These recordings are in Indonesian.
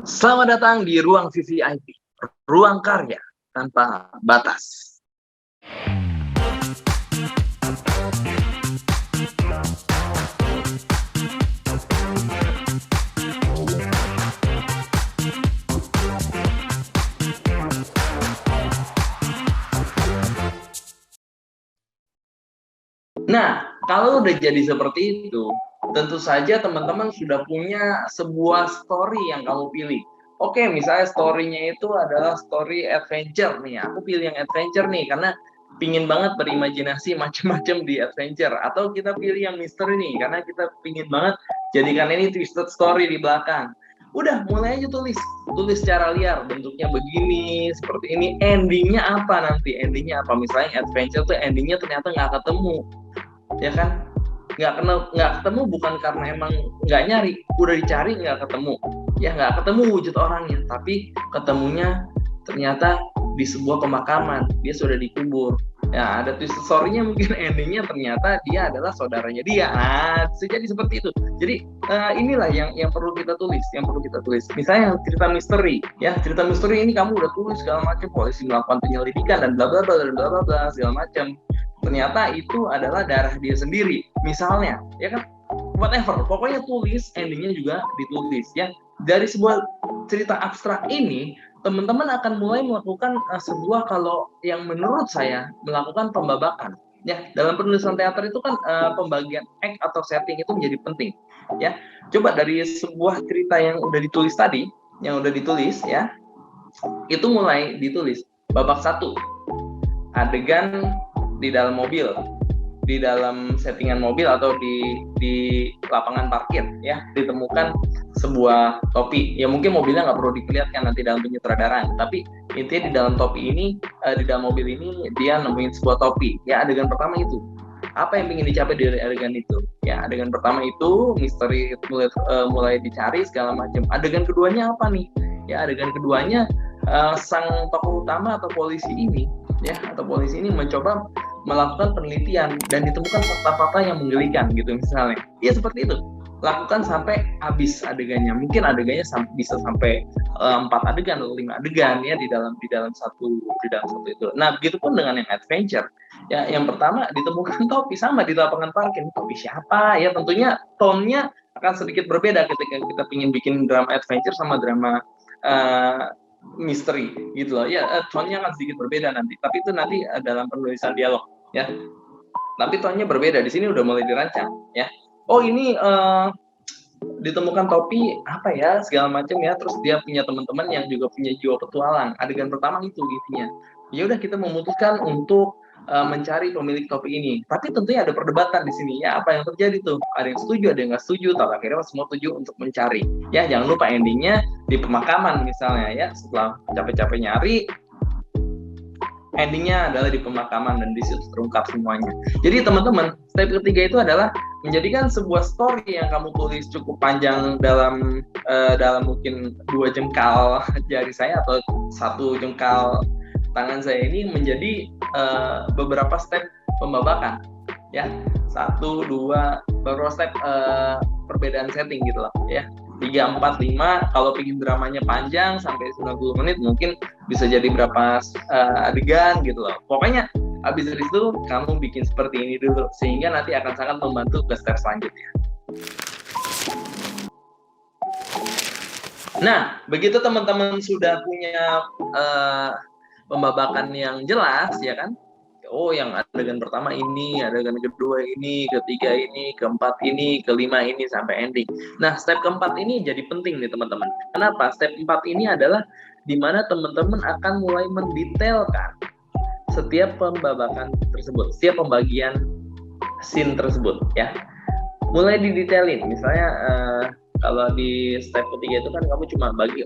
Selamat datang di ruang VVIP, ruang karya tanpa batas. Nah, kalau udah jadi seperti itu, tentu saja teman-teman sudah punya sebuah story yang kamu pilih. Oke, misalnya story-nya itu adalah story adventure nih. Aku pilih yang adventure nih karena pingin banget berimajinasi macam-macam di adventure. Atau kita pilih yang misteri nih karena kita pingin banget jadikan ini twisted story di belakang. Udah, mulai aja tulis. Tulis secara liar, bentuknya begini, seperti ini. Endingnya apa nanti? Endingnya apa? Misalnya adventure tuh endingnya ternyata nggak ketemu, ya kan? Nggak ketemu bukan karena emang nggak nyari, udah dicari nggak ketemu, ya nggak ketemu wujud orangnya, tapi ketemunya ternyata di sebuah pemakaman, dia sudah dikubur. Ya, ada twist story-nya, mungkin endingnya ternyata dia adalah saudaranya dia. Nah, bisa jadi seperti itu. Jadi inilah yang perlu kita tulis, Misalnya cerita misteri, ya cerita misteri ini kamu udah tulis segala macam, polisi melakukan penyelidikan dan bla bla bla dan bla bla bla segala macam. Ternyata itu adalah darah dia sendiri, misalnya, ya kan? Whatever, pokoknya tulis, endingnya juga ditulis, ya. Dari sebuah cerita abstrak ini, teman-teman akan mulai melakukan sebuah, kalau yang menurut saya, melakukan pembabakan. Ya, dalam penulisan teater itu kan pembagian act atau setting itu menjadi penting. Ya, coba dari sebuah cerita yang udah ditulis tadi, ya, itu mulai ditulis. Babak 1, adegan di dalam mobil, di dalam settingan mobil atau di lapangan parkir, ya, ditemukan sebuah topi. Ya mungkin mobilnya nggak perlu diperlihatkan nanti dalam penyutradaraan, tapi intinya di dalam topi ini, di dalam mobil ini dia nemuin sebuah topi. Ya, adegan pertama itu apa yang ingin dicapai dari adegan itu? Ya, adegan pertama itu misteri mulai dicari segala macam. Adegan keduanya apa nih? Ya, adegan keduanya sang tokoh utama atau polisi ini, ya, atau polisi ini mencoba melakukan penelitian dan ditemukan fakta-fakta yang menggelikan gitu, misalnya. Ya seperti itu. Lakukan sampai habis adegannya. Mungkin adegannya bisa sampai 4 adegan atau 5 adegan, ya, di dalam satu itu. Nah, begitupun dengan yang adventure. Ya, yang pertama ditemukan topi, sama di lapangan parkir. Topi siapa? Ya, tentunya tone-nya akan sedikit berbeda ketika kita ingin bikin drama adventure sama drama misteri gitu loh. Ya, tone-nya akan sedikit berbeda nanti. Tapi itu nanti dalam penulisan dialog, ya. Tapi tone-nya berbeda. Di sini udah mulai dirancang, ya. Oh, ini ditemukan topi apa ya, segala macam, ya. Terus dia punya teman-teman yang juga punya jiwa petualang. Adegan pertama itu intinya. Ya udah, kita memutuskan untuk mencari pemilik topi ini. Tapi tentunya ada perdebatan di sini, ya. Apa yang terjadi tuh? Ada yang setuju, ada yang nggak setuju. Tapi akhirnya semua setuju untuk mencari. Ya, jangan lupa endingnya di pemakaman misalnya, ya. Setelah capek-capek nyari, endingnya adalah di pemakaman dan di situ terungkap semuanya. Jadi teman-teman, step ketiga itu adalah menjadikan sebuah story yang kamu tulis cukup panjang dalam mungkin 2 jengkal jari saya atau 1 jengkal tangan saya ini menjadi beberapa step pembabakan, ya. 1, 2, baru step perbedaan setting gitu loh, ya. 3, 4, 5, kalau pingin dramanya panjang sampai 90 menit mungkin bisa jadi berapa adegan gitu loh. Pokoknya habis dari itu kamu bikin seperti ini dulu, sehingga nanti akan sangat membantu ke step selanjutnya. Nah, begitu teman-teman sudah punya pembabakan yang jelas, ya kan? Oh, yang adegan pertama ini, adegan kedua ini, ketiga ini, keempat ini, kelima ini, sampai ending. Nah, step keempat ini jadi penting nih teman-teman. Kenapa? Step 4 ini adalah di mana teman-teman akan mulai mendetailkan setiap pembabakan tersebut, setiap pembagian scene tersebut, ya. Mulai didetailin, misalnya kalau di step ketiga itu kan kamu cuma bagi,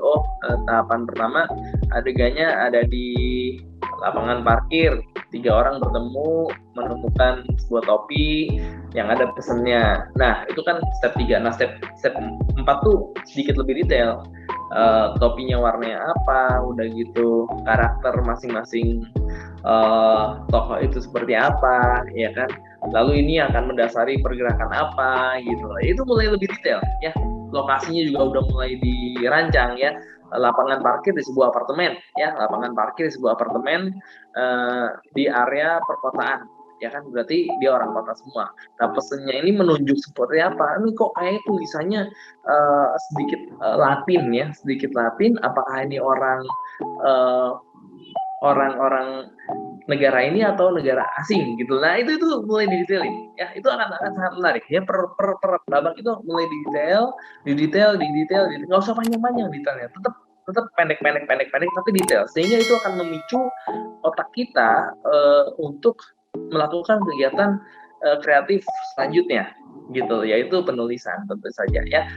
tahapan pertama adegannya ada di lapangan parkir, 3 orang bertemu menemukan sebuah topi yang ada pesannya. Nah, itu kan step 3. Nah, step 4 tuh sedikit lebih detail. Topinya warnanya apa, udah gitu karakter masing-masing tokoh itu seperti apa, ya kan. Lalu ini akan mendasari pergerakan apa gitu. Itu mulai lebih detail, ya. lokasinya juga udah mulai dirancang ya, lapangan parkir di sebuah apartemen ya, lapangan parkir di sebuah apartemen di area perkotaan ya kan, berarti dia orang kota semua. Nah pesennya ini menunjuk seperti apa, ini kok kayak tulisannya sedikit Latin ya, sedikit Latin, apakah ini orang-orang negara ini atau negara asing gitu. Nah itu mulai didetailin ya, itu akan sangat menarik ya, per babak itu mulai didetail, nggak usah panjang-panjang detailnya, tetap pendek tapi detail, sehingga itu akan memicu otak kita untuk melakukan kegiatan kreatif selanjutnya gitu, yaitu penulisan tentu saja ya.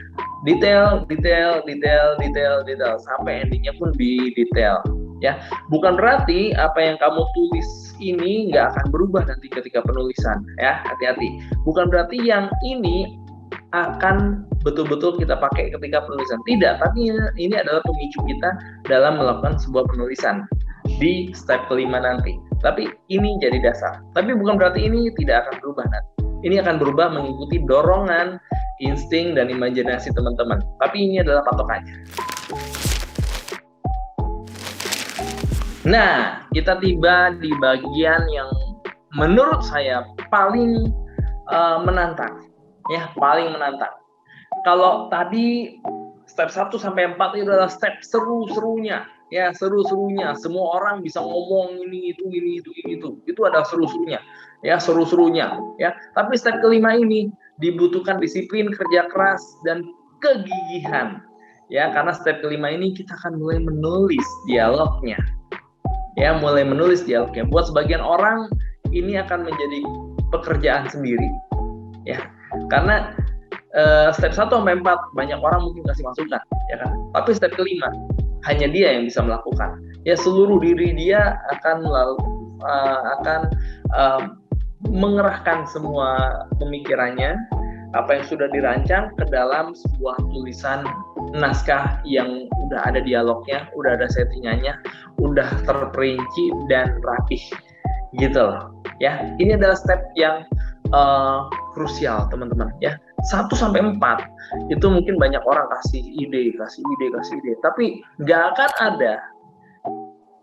Detail sampai endingnya pun di detail ya. Bukan berarti apa yang kamu tulis ini nggak akan berubah nanti ketika penulisan ya, hati-hati. Bukan berarti yang ini akan betul-betul kita pakai ketika penulisan, tidak, tapi ini adalah pemicu kita dalam melakukan sebuah penulisan di step kelima nanti. Tapi ini jadi dasar, tapi bukan berarti ini tidak akan berubah nanti. Ini akan berubah mengikuti dorongan, insting, dan imajinasi teman-teman, tapi ini adalah patokannya. Nah, kita tiba di bagian yang menurut saya paling menantang ya, paling menantang. Kalau tadi step 1 sampai 4 itu adalah step seru-serunya ya, seru-serunya, semua orang bisa ngomong ini itu adalah seru-serunya ya, seru-serunya ya. Tapi step kelima ini dibutuhkan disiplin, kerja keras, dan kegigihan ya, karena step kelima ini kita akan mulai menulis dialognya ya, buat sebagian orang ini akan menjadi pekerjaan sendiri ya, karena step 1 sampai 4 banyak orang mungkin kasih masukan ya kan, tapi step kelima hanya dia yang bisa melakukan ya, seluruh diri dia akan mengerahkan semua pemikirannya, apa yang sudah dirancang, ke dalam sebuah tulisan naskah yang udah ada dialognya, udah ada settingannya, udah terperinci dan rapih gitu loh ya. Ini adalah step yang krusial teman-teman ya. 1 sampai 4 itu mungkin banyak orang kasih ide, tapi nggak akan ada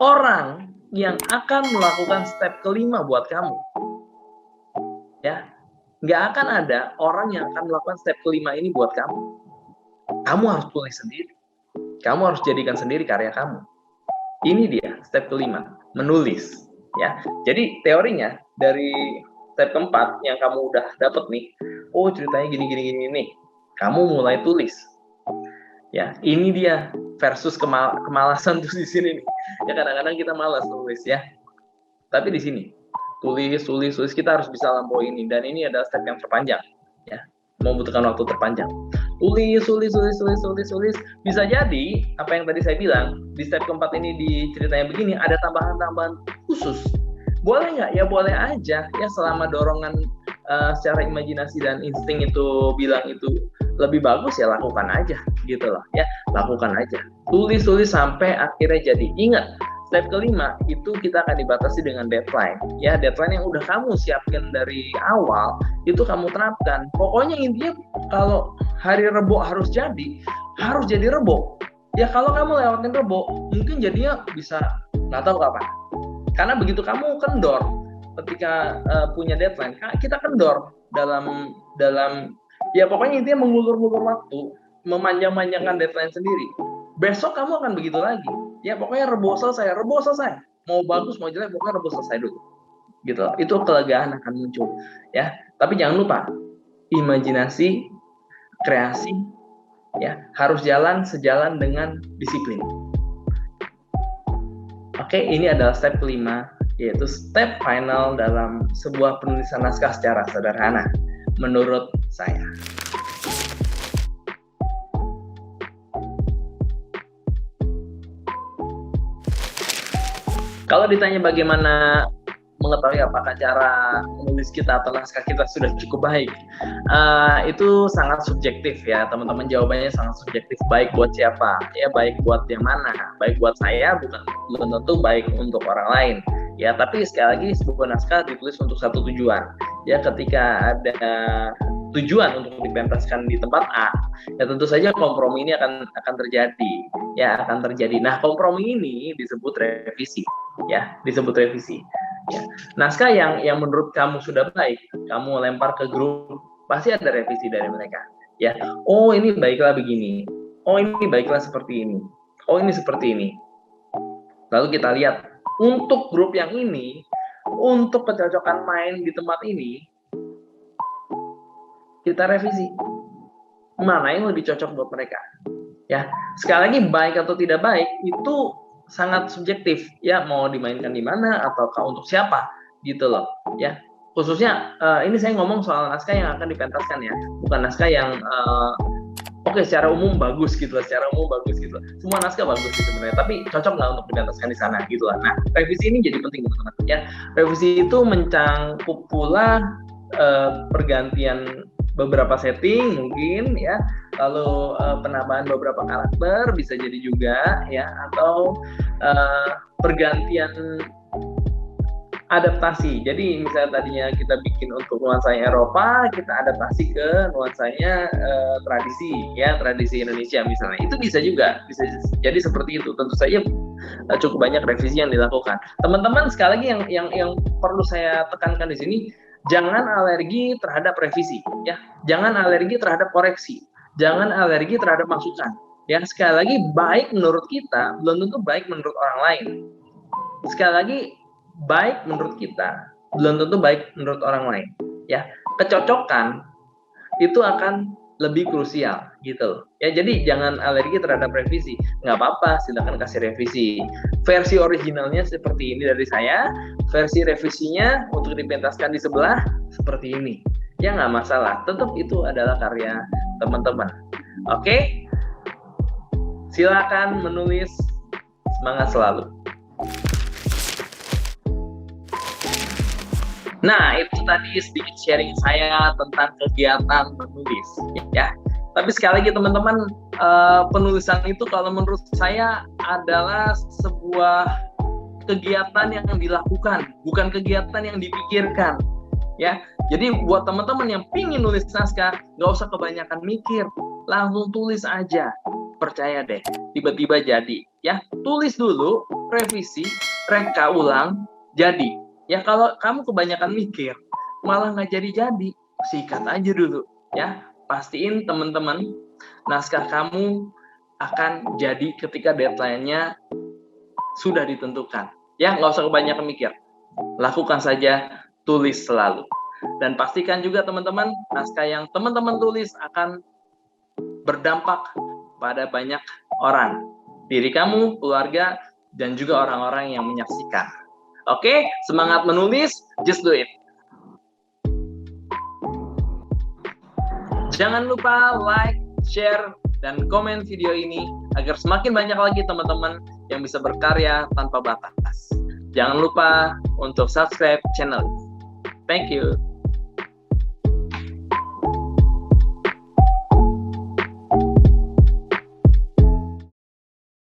orang yang akan melakukan step kelima buat kamu ya. Nggak akan ada orang yang akan melakukan step kelima ini buat kamu. Kamu harus tulis sendiri, kamu harus jadikan sendiri karya kamu. Ini dia step kelima, menulis ya. Jadi teorinya dari step keempat yang kamu udah dapet nih, oh ceritanya gini nih, kamu mulai tulis ya. Ini dia versus kemalasan tuh di sini nih ya, kadang-kadang kita malas tulis ya, tapi di sini tulis kita harus bisa lampaui ini, dan ini adalah step yang terpanjang ya, membutuhkan waktu terpanjang. Tulis. Bisa jadi apa yang tadi saya bilang di step keempat ini, di ceritanya begini, ada tambahan khusus. Boleh nggak? Ya boleh aja ya, selama dorongan secara imajinasi dan insting itu bilang itu lebih bagus, ya lakukan aja gitu loh ya, lakukan aja. Tulis sampai akhirnya jadi. Ingat, step kelima itu kita akan dibatasi dengan deadline ya, deadline yang udah kamu siapkan dari awal itu kamu terapkan. Pokoknya intinya kalau hari Rebo harus jadi Rebo ya. Kalau kamu lewatin Rebo mungkin jadinya bisa nggak tahu kapan, karena begitu kamu kendor ketika punya deadline, kita kendor dalam ya pokoknya intinya mengulur waktu, memanjang-manjangkan deadline sendiri. Besok kamu akan begitu lagi ya, pokoknya Rebo selesai, mau bagus mau jelek pokoknya Rebo selesai dulu gitu. Itu kelegaan akan muncul ya. Tapi jangan lupa, imajinasi, kreasi ya harus sejalan dengan disiplin. Oke, ini adalah step kelima, yaitu step final dalam sebuah penulisan naskah secara sederhana menurut saya. Kalau ditanya bagaimana mengetahui apakah cara menulis kita atau naskah kita sudah cukup baik, itu sangat subjektif ya teman-teman. Jawabannya sangat subjektif. Baik buat siapa ya, baik buat yang mana. Baik buat saya belum tentu baik untuk orang lain ya. Tapi sekali lagi, sebuah naskah ditulis untuk satu tujuan ya. Ketika ada tujuan untuk dipentaskan di tempat A, ya tentu saja kompromi ini akan terjadi, ya akan terjadi. Nah, kompromi ini disebut revisi, ya disebut revisi. Ya. Naskah yang menurut kamu sudah baik, kamu lempar ke grup, pasti ada revisi dari mereka. Ya, oh ini baiklah begini, oh ini baiklah seperti ini, oh ini seperti ini. Lalu kita lihat untuk grup yang ini, untuk kecocokan main di tempat ini, kita revisi mana yang lebih cocok buat mereka. Ya, sekali lagi baik atau tidak baik itu sangat subjektif, ya mau dimainkan di mana atau untuk siapa gitu loh, ya. Khususnya ini saya ngomong soal naskah yang akan dipentaskan ya, bukan naskah yang secara umum bagus gitu lah, secara umum bagus gitu lah. Semua naskah bagus gitu sebenarnya, tapi cocok nggak untuk dipentaskan di sana gitu lah. Nah, revisi ini jadi penting teman-teman ya. Revisi itu mencangkup pula pergantian beberapa setting mungkin ya, lalu penambahan beberapa karakter bisa jadi juga ya, atau pergantian adaptasi. Jadi misalnya tadinya kita bikin untuk nuansanya Eropa, kita adaptasi ke nuansanya tradisi ya, tradisi Indonesia misalnya. Itu bisa juga, bisa jadi seperti itu. Tentu saja cukup banyak revisi yang dilakukan. Teman-teman, sekali lagi yang perlu saya tekankan di sini, jangan alergi terhadap revisi ya. Jangan alergi terhadap koreksi. Jangan alergi terhadap masukan. Ya, sekali lagi baik menurut kita belum tentu baik menurut orang lain. Sekali lagi baik menurut kita belum tentu baik menurut orang lain ya. Kecocokan itu akan lebih krusial gitu ya. Jadi jangan alergi terhadap revisi, nggak apa-apa, silakan kasih revisi. Versi originalnya seperti ini dari saya, versi revisinya untuk dipentaskan di sebelah seperti ini ya, nggak masalah, tetap itu adalah karya teman-teman. Oke, silakan menulis, semangat selalu. Nah, itu tadi sedikit sharing saya tentang kegiatan menulis ya. Tapi sekali lagi teman-teman, penulisan itu kalau menurut saya adalah sebuah kegiatan yang dilakukan, bukan kegiatan yang dipikirkan ya. Jadi buat teman-teman yang pingin nulis naskah, nggak usah kebanyakan mikir, langsung tulis aja. Percaya deh, tiba-tiba jadi ya. Tulis dulu, revisi, reka ulang, jadi. Ya kalau kamu kebanyakan mikir, malah nggak jadi-jadi, sikat aja dulu ya. Pastiin teman-teman, naskah kamu akan jadi ketika deadline-nya sudah ditentukan. Ya, nggak usah kebanyakan mikir. Lakukan saja, tulis selalu. Dan pastikan juga teman-teman, naskah yang teman-teman tulis akan berdampak pada banyak orang. Diri kamu, keluarga, dan juga orang-orang yang menyaksikan. Oke, semangat menulis, just do it. Jangan lupa like, share, dan komen video ini agar semakin banyak lagi teman-teman yang bisa berkarya tanpa batas. Jangan lupa untuk subscribe channel ini. Thank you.